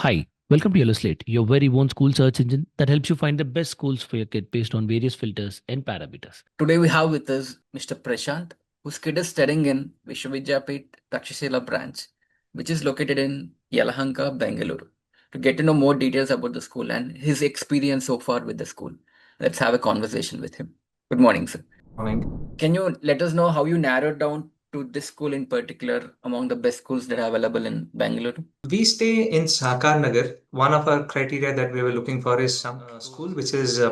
Hi, welcome to Yellow Slate, your very own school search engine that helps you find the best schools for your kid based on various filters and parameters. Today we have with us Mr. Prashant, whose kid is studying in Vishwa Vidyapeeth Takshashila branch, which is located in Yelahanka, Bengaluru. To get to know more details about the school and his experience so far with the school, let's have a conversation with him. Good morning, sir. Morning. Can you let us know how you narrowed down to this school in particular among the best schools that are available in Bengaluru? We stay in Sakar Nagar. One of our criteria that we were looking for is some school which is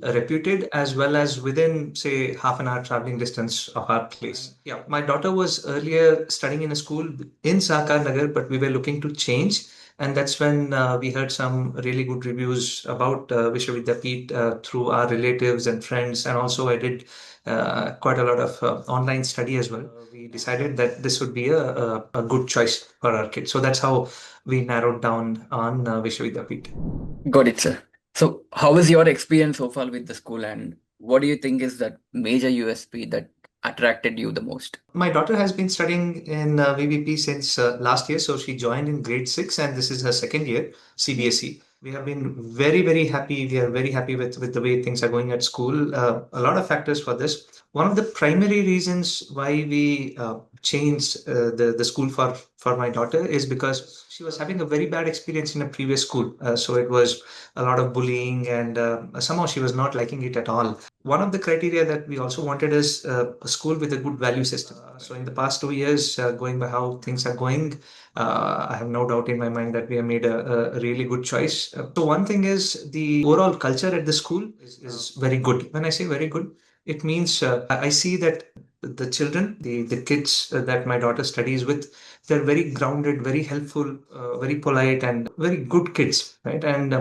reputed as well as within, say, half an hour traveling distance of our place. Yeah, my daughter was earlier studying in a school in Sakar Nagar, but we were looking to change. And that's when we heard some really good reviews about Vishwa Vidyapeeth through our relatives and friends. And also, I did quite a lot of online study as well. We decided that this would be a good choice for our kids. So that's how we narrowed down on Vishwa Vidyapeeth. Got it, sir. So, how is your experience so far with the school, and what do you think is that major USP that attracted you the most? My daughter has been studying in VVP since last year, so she joined in grade 6, and this is her second year, CBSE. We have been very, very happy. We are very happy with the way things are going at school. A lot of factors for this. One of the primary reasons why we changed the school for my daughter is because she was having a very bad experience in a previous school. So it was a lot of bullying, and somehow she was not liking it at all. One of the criteria that we also wanted is a school with a good value system. So in the past 2 years, going by how things are going, I have no doubt in my mind that we have made a really good choice. So one thing is the overall culture at the school is very good. When I say very good, it means I see that the children, the kids that my daughter studies with, they're very grounded, very helpful, very polite, and very good kids, right? And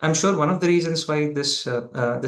I'm sure one of the reasons why this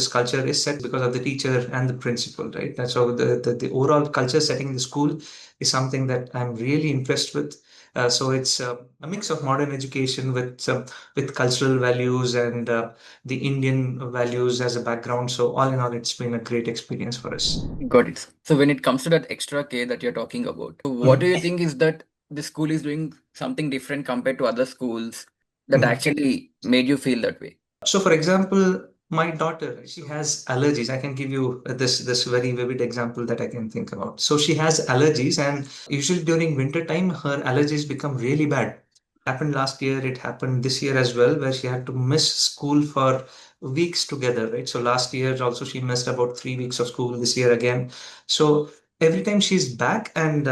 culture is set because of the teacher and the principal, right? And so the overall culture setting in the school is something that I'm really impressed with. So it's a mix of modern education with cultural values and the Indian values as a background. So all in all, it's been a great experience for us. Got it. So when it comes to that extra care that you're talking about, what do you think is that the school is doing something different compared to other schools that Mhm. actually made you feel that way? So, for example, my daughter, she has allergies. I can give you this very vivid example that I can think about. So she has allergies, and usually during winter time, her allergies become really bad. Happened last year, it happened this year as well, where she had to miss school for weeks together, right? So last year also she missed about 3 weeks of school. This year again. So every time she's back, and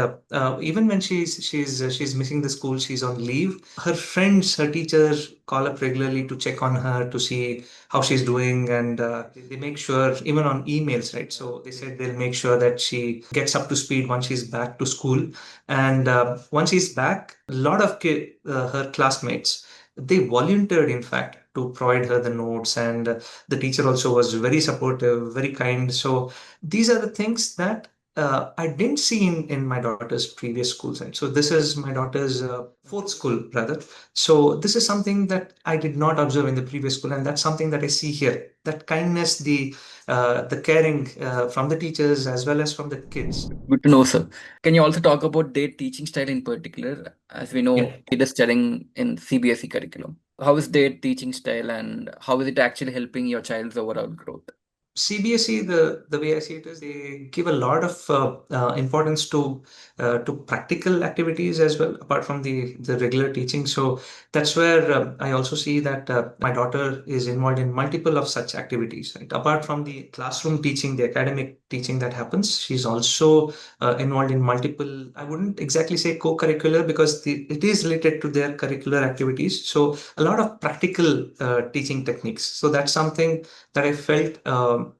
even when she's missing the school, she's on leave, her friends, her teachers call up regularly to check on her to see how she's doing, and they make sure, even on emails, right? So they said they'll make sure that she gets up to speed once she's back to school. And once she's back, a lot of her classmates, they volunteered, in fact, to provide her the notes, and the teacher also was very supportive, very kind. So these are the things that I didn't see in my daughter's previous school site. So this is my daughter's fourth school, rather. So this is something that I did not observe in the previous school, and that's something that I see here. That kindness, the caring from the teachers as well as from the kids. Good to know, sir. Can you also talk about their teaching style in particular? As we know, Yeah. it is studying in CBSE curriculum. How is their teaching style and how is it actually helping your child's overall growth? CBSE, the way I see it is they give a lot of importance to practical activities as well, apart from the regular teaching. So that's where I also see that my daughter is involved in multiple of such activities. Right? Apart from the classroom teaching, the academic teaching that happens, she's also involved in multiple. I wouldn't exactly say co-curricular because it is related to their curricular activities. So a lot of practical teaching techniques. So that's something that I felt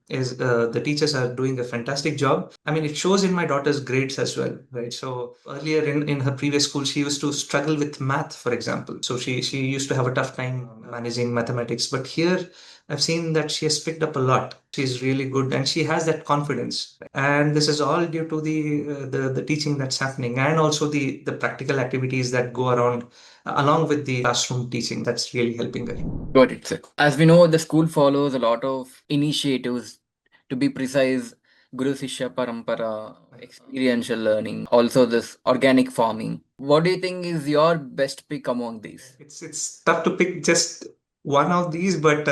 is the teachers are doing a fantastic job. I mean, it shows in my daughter's grades as well, right? So earlier in her previous school, she used to struggle with math, for example. So she used to have a tough time managing mathematics. But here, I've seen that she has picked up a lot. She's really good, and she has that confidence. And this is all due to the teaching that's happening, and also the practical activities that go around along with the classroom teaching. That's really helping her. Got it, sir. As we know, the school follows a lot of initiatives. To be precise, Guru Shishya Parampara, experiential learning, also this organic farming. What do you think is your best pick among these? It's tough to pick just one of these, but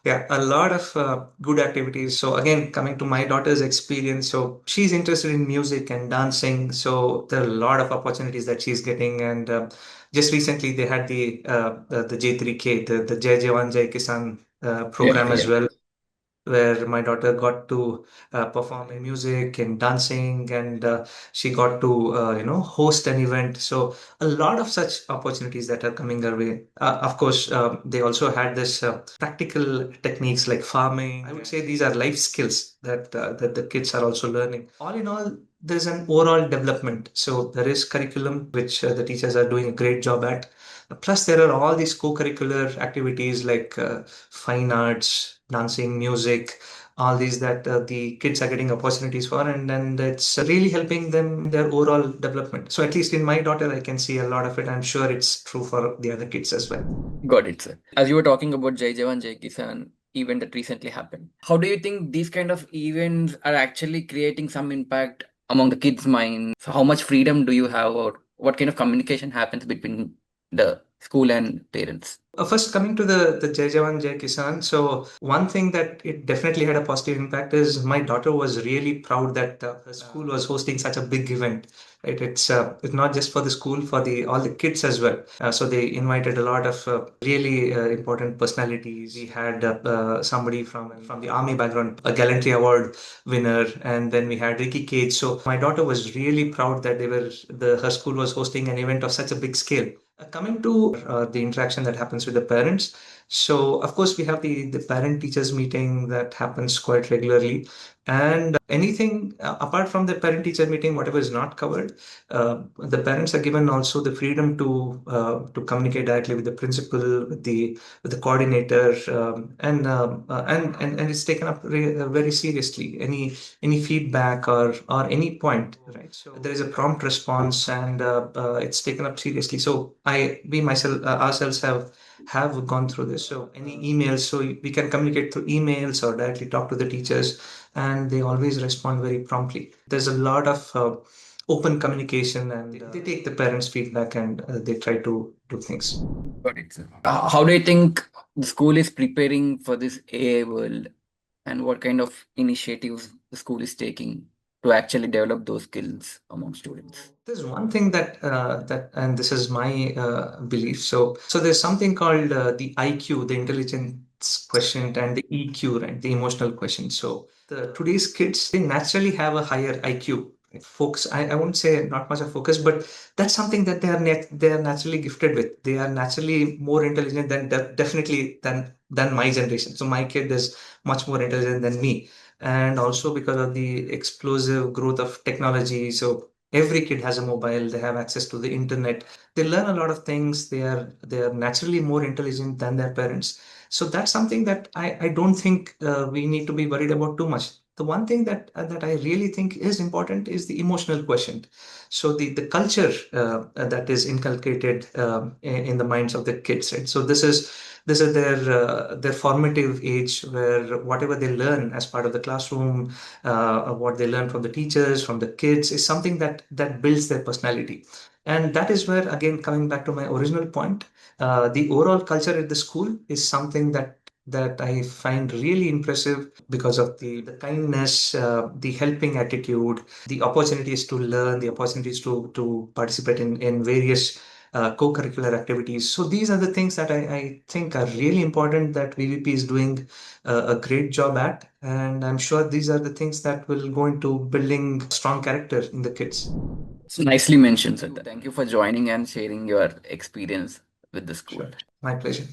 yeah, a lot of good activities. So again, coming to my daughter's experience, so she's interested in music and dancing. So there are a lot of opportunities that she's getting, and just recently they had the J3K, the Jai Jawan Jai Kisan Yeah, program as yeah. well, where my daughter got to perform in music and dancing, and she got to host an event. So a lot of such opportunities that are coming our way. Of course, they also had this practical techniques like farming. I would say these are life skills that the kids are also learning. All in all, there's an overall development. So there is curriculum which the teachers are doing a great job at. Plus, there are all these co-curricular activities like fine arts, dancing, music, all these that the kids are getting opportunities for, and it's really helping them in their overall development. So at least in my daughter, I can see a lot of it. I'm sure it's true for the other kids as well. Got it, sir. As you were talking about Jai Jawan Jai Kisan event that recently happened, how do you think these kind of events are actually creating some impact among the kids' mind? So how much freedom do you have, or what kind of communication happens between the school and parents? First, coming to the Jai Jawan Jai Kisan. So one thing that it definitely had a positive impact is my daughter was really proud that her school was hosting such a big event. Right? It's not just for the school, for the all the kids as well. So they invited a lot of really important personalities. We had somebody from the army background, a gallantry award winner, and then we had Ricky Cage. So my daughter was really proud that her school was hosting an event of such a big scale. Coming to the interaction that happens with the parents. So, of course, we have the parent teachers meeting that happens quite regularly. And anything apart from the parent teacher meeting, whatever is not covered, the parents are given also the freedom to communicate directly with the principal, with the coordinator, and it's taken up very seriously. Any feedback or any point, right? So there is a prompt response, and it's taken up seriously. So we myself ourselves have gone through this. So any emails, so we can communicate through emails or directly talk to the teachers, and they always respond very promptly. There's a lot of open communication, and they take the parents' feedback, and they try to do things. Got it, sir. How do you think the school is preparing for this AI world, and what kind of initiatives the school is taking to actually develop those skills among students? There's one thing and this is my belief. So there's something called the IQ, the intelligence quotient, and the EQ, right, the emotional quotient. So today's kids, they naturally have a higher IQ. Focus, I won't say not much of focus, but that's something that they are naturally gifted with. They are naturally more intelligent than definitely than my generation. So my kid is much more intelligent than me, and also because of the explosive growth of technology. So every kid has a mobile, they have access to the internet, they learn a lot of things, they are naturally more intelligent than their parents. So that's something that I don't think we need to be worried about too much. The one thing that I really think is important is the emotional quotient. So the culture that is inculcated in the minds of the kids, right? So this is their formative age, where whatever they learn as part of the classroom, what they learn from the teachers, from the kids, is something that builds their personality. And that is where, again, coming back to my original point, the overall culture at the school is something that I find really impressive because of the kindness, the helping attitude, the opportunities to learn, the opportunities to participate in various co-curricular activities. So these are the things that I think are really important that VVP is doing a great job at. And I'm sure these are the things that will go into building strong character in the kids. It's nicely mentioned, sir. Thank you for joining and sharing your experience with the school. Sure. My pleasure.